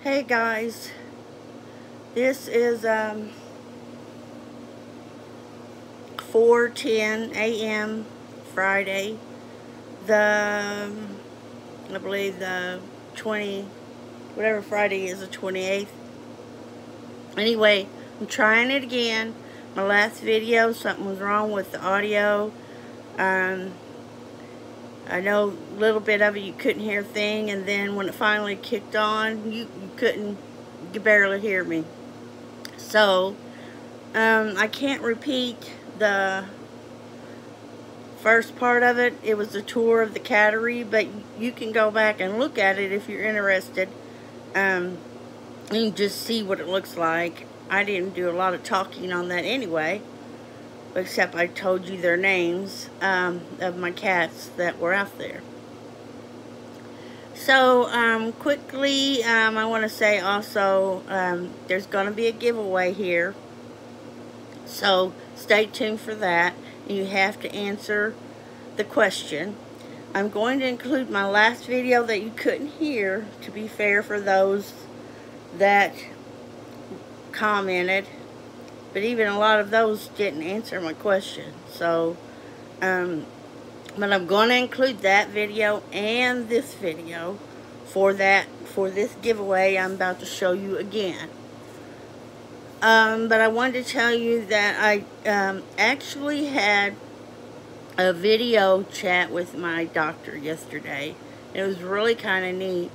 Hey guys, this is 4:10 a.m. Friday, I believe the 20, whatever Friday is, the 28th. Anyway, I'm trying it again. My last video, something was wrong with the audio. I know a little bit of it you couldn't hear a thing, and then when it finally kicked on, you barely hear me. So, I can't repeat the first part of it. It was a tour of the cattery, but you can go back and look at it if you're interested. You can just see what it looks like. I didn't do a lot of talking on that anyway, except I told you their names of my cats that were out there. So, quickly, I want to say also, there's going to be a giveaway here. So, stay tuned for that. You have to answer the question. I'm going to include my last video that you couldn't hear, to be fair for those that commented. But even a lot of those didn't answer my question. So, but I'm going to include that video and this video for this giveaway I'm about to show you again. But I wanted to tell you that I actually had a video chat with my doctor yesterday. It was really kind of neat.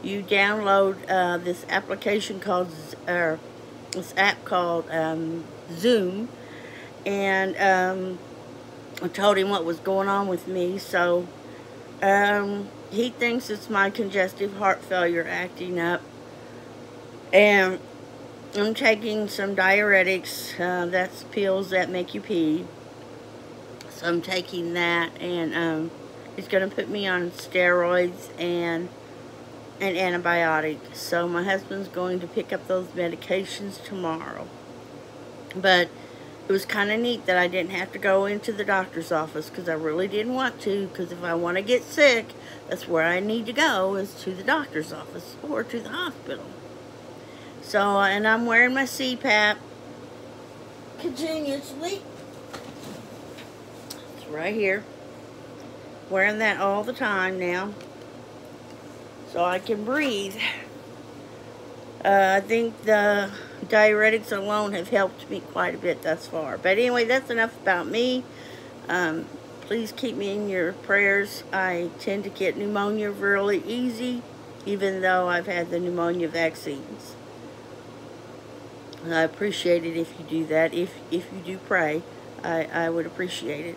You download this application called, this app called Zoom, and I told him what was going on with me. So he thinks it's my congestive heart failure acting up, and I'm taking some diuretics. That's pills that make you pee. So I'm taking that, and he's going to put me on steroids and an antibiotic. So my husband's going to pick up those medications tomorrow. But it was kind of neat that I didn't have to go into the doctor's office, because I really didn't want to, because if I want to get sick, that's where I need to go, is to the doctor's office or to the hospital. So, and I'm wearing my CPAP continuously. It's right here. Wearing that all the time now, so I can breathe. I think the diuretics alone have helped me quite a bit thus far. But anyway, that's enough about me. Please keep me in your prayers. I tend to get pneumonia really easy, even though I've had the pneumonia vaccines. I appreciate it if you do that. If you do pray, I would appreciate it.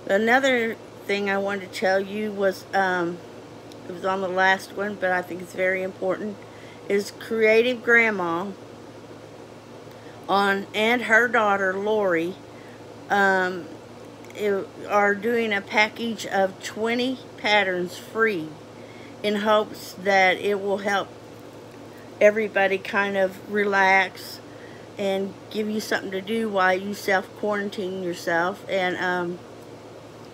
Another thing I wanted to tell you was, it was on the last one, but I think it's very important, is Creative Grandma and her daughter Laurie are doing a package of 20 patterns free, in hopes that it will help everybody kind of relax and give you something to do while you self-quarantine yourself, and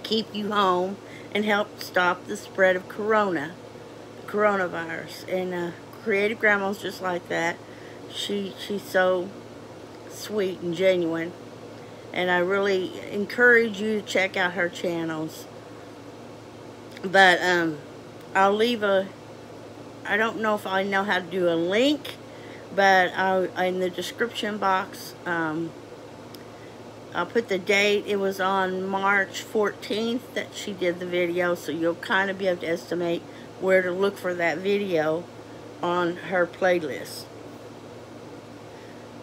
keep you home and help stop the spread of coronavirus. And Creative Grandma's just like that. She's so sweet and genuine, and I really encourage you to check out her channels. But I'll leave I don't know if I know how to do a link, but in the description box, I'll put the date. It was on March 14th that she did the video, so you'll kind of be able to estimate where to look for that video on her playlist.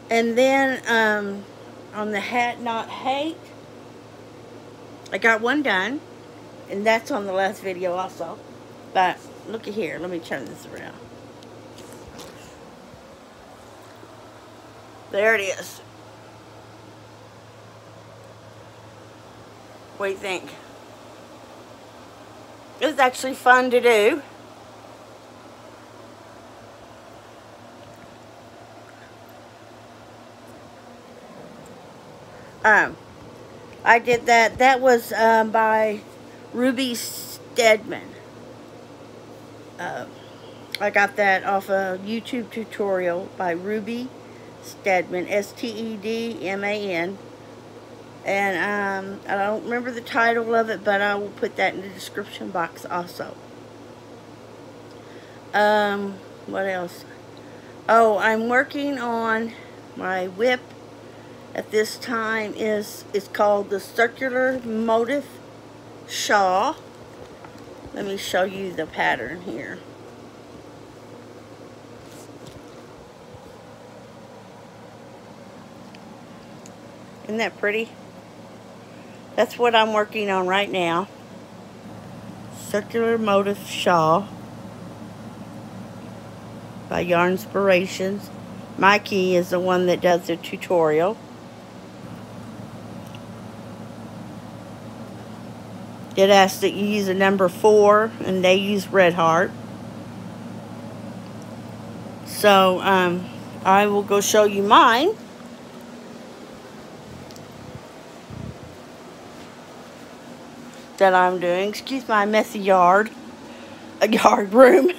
And then on the Hat Not Hate, I got one done, and that's on the last video also. But look at here, let me turn this around. There it is. What do you think? It was actually fun to do. I did that. That was by Stedman. I got that off a YouTube tutorial by Ruby Stedman, Stedman. And I don't remember the title of it, but I will put that in the description box also. What else? Oh, I'm working on my whip at this time. It's called the Circular Motif Shawl. Let me show you the pattern here. Isn't that pretty? That's what I'm working on right now. Circular Motif Shawl by Yarnspirations. Mikey is the one that does the tutorial. It asks that you use a number 4, and they use red heart. So I will go show you mine. That I'm doing. Excuse my messy yard. A yard room.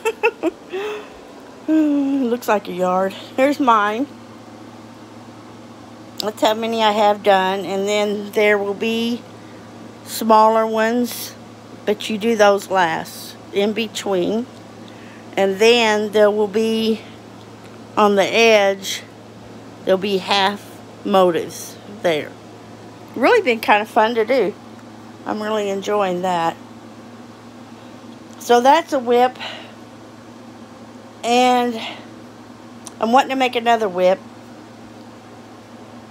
Looks like a yard. Here's mine. That's how many I have done. And then there will be smaller ones, but you do those last in between. And then there will be on the edge, there'll be half motives there. Really been kind of fun to do. I'm really enjoying that. So that's a whip. And I'm wanting to make another whip.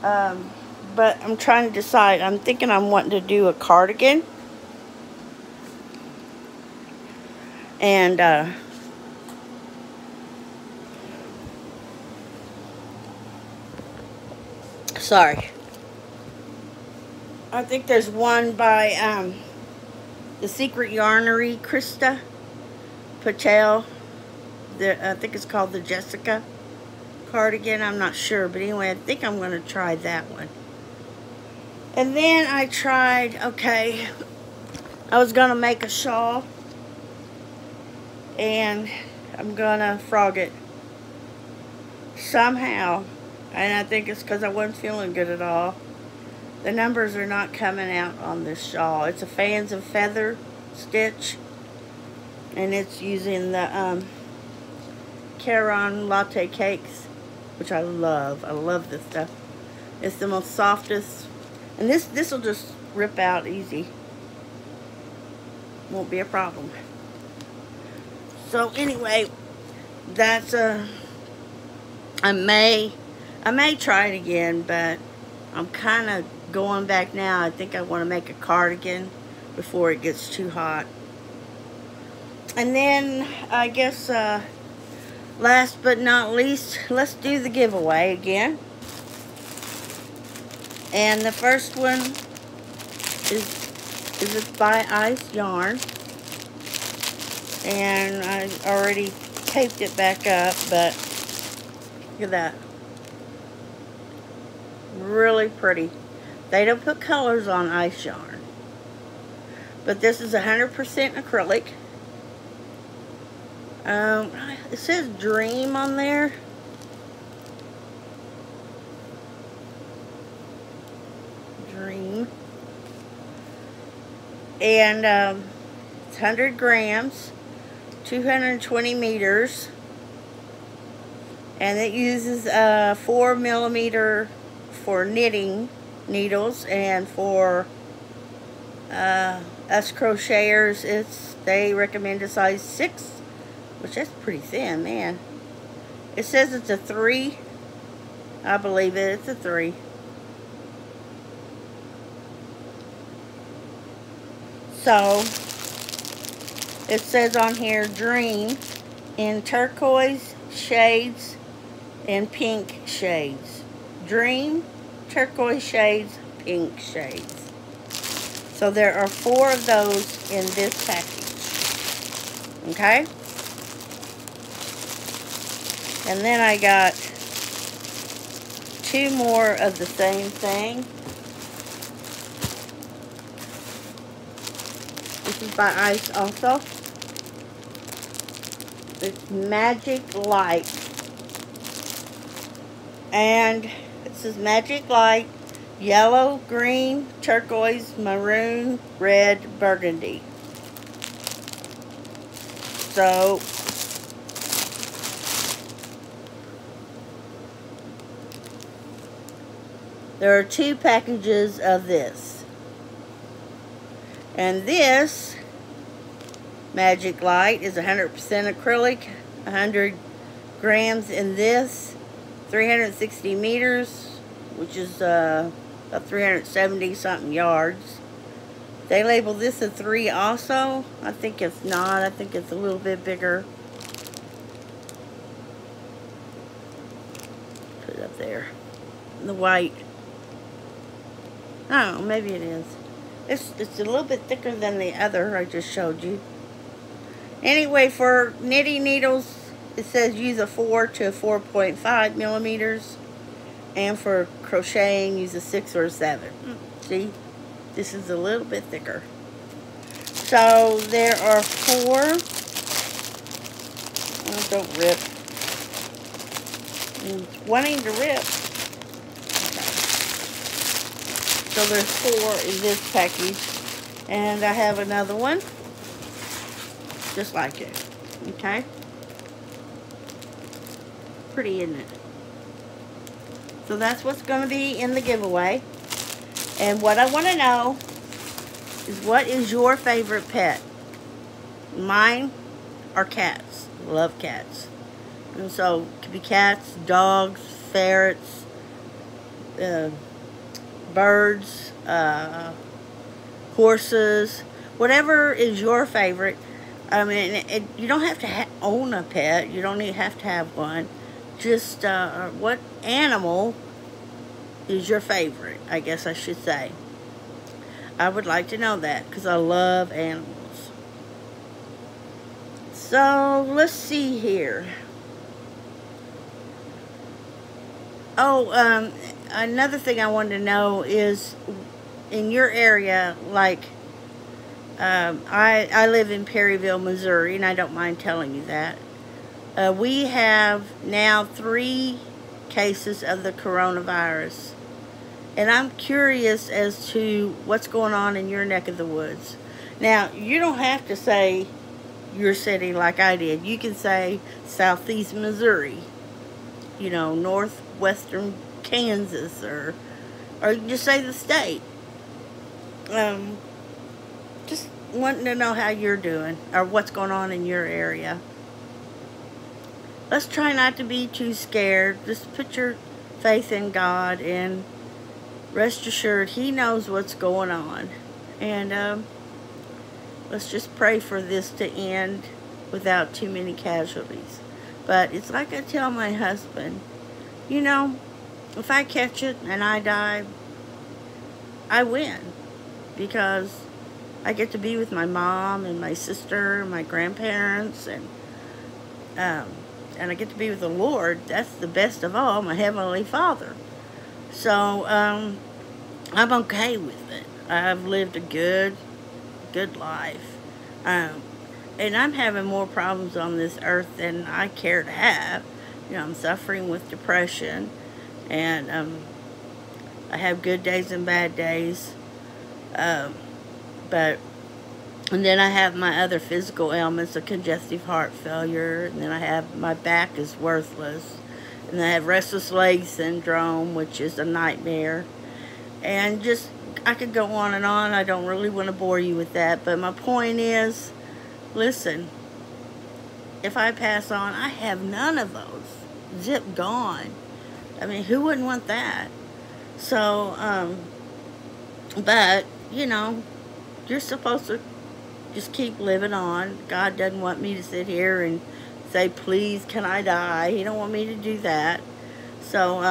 But I'm trying to decide. I'm thinking I'm wanting to do a cardigan. And sorry. I think there's one by the Secret Yarnery, Krista Patel. I think it's called the Jessica cardigan. I'm not sure, but anyway, I think I'm going to try that one. And then I tried, okay, I was going to make a shawl, and I'm going to frog it somehow, and I think it's because I wasn't feeling good at all. The numbers are not coming out on this shawl. It's a Fans of Feather stitch, and it's using the Caron Latte Cakes, which I love. I love this stuff. It's the most softest, and this will just rip out easy. Won't be a problem. So anyway, that's I may try it again, but I'm kind of going back now. I think I want to make a cardigan before it gets too hot. And then I guess last but not least, let's do the giveaway again. And the first one is by Ice Yarn. And I already taped it back up, but look at that. Really pretty. They don't put colors on Ice Yarn. But this is 100% acrylic. It says Dream on there. Dream. And it's 100 grams, 220 meters. And it uses 4mm for knitting needles, and for us crocheters, they recommend a size 6, which that's pretty thin, man. It says it's a 3. I believe it. It's a 3. So it says on here Dream in turquoise shades and pink shades. Dream, turquoise shades, pink shades. So there are 4 of those in this package. Okay? And then I got 2 more of the same thing. This is by Ice also. It's Magic Light. And it says Magic Light, yellow, green, turquoise, maroon, red, burgundy. So there are 2 packages of this. And this Magic Light is 100% acrylic, 100 grams in this, 360 meters, which is about 370 something yards. They label this a 3 also. I think it's not. I think it's a little bit bigger. Put it up there. The white. I don't know, maybe it is. It's a little bit thicker than the other I just showed you. Anyway, for knitting needles, it says use a 4 to 4.5 millimeters. And for crocheting, use a 6 or a 7. See? This is a little bit thicker. So there are 4. Oh, don't rip. It's wanting to rip. Okay. So there's 4 in this package. And I have another one. Just like it. Okay? Pretty, isn't it? So that's what's going to be in the giveaway. And what I want to know is, what is your favorite pet? Mine are cats. Love cats. And so it could be cats, dogs, ferrets, birds, horses, whatever is your favorite. I mean, you don't have to own a pet. You don't have to have one. Just what animal is your favorite, I guess I should say. I would like to know that, because I love animals. So, let's see here. Oh, another thing I wanted to know is, in your area, like, I live in Perryville, Missouri, and I don't mind telling you that. We have now 3 cases of the coronavirus. And I'm curious as to what's going on in your neck of the woods. Now, you don't have to say your city like I did. You can say southeast Missouri, you know, northwestern Kansas, or you can just say the state. Just wanting to know how you're doing, or what's going on in your area. Let's try not to be too scared. Just put your faith in God, and rest assured He knows what's going on. And let's just pray for this to end without too many casualties. But it's like I tell my husband, you know, if I catch it and I die, I win. Because I get to be with my mom and my sister and my grandparents, and I get to be with the Lord. That's the best of all, my Heavenly Father. So, I'm okay with it. I've lived a good life. And I'm having more problems on this earth than I care to have. You know, I'm suffering with depression. And, I have good days and bad days. And then I have my other physical ailments, of congestive heart failure, and then I have, my back is worthless, and I have restless leg syndrome, which is a nightmare, and just, I could go on and on. I don't really want to bore you with that, but my point is, listen, if I pass on, I have none of those. Zip, gone. I mean, who wouldn't want that? So, but, you know, you're supposed to just keep living on. God doesn't want me to sit here and say, please, can I die? He don't want me to do that. So,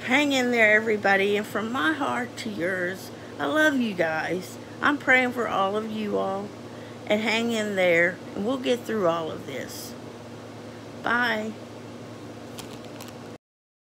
hang in there, everybody. And from my heart to yours, I love you guys. I'm praying for all of you all. And hang in there, and we'll get through all of this. Bye.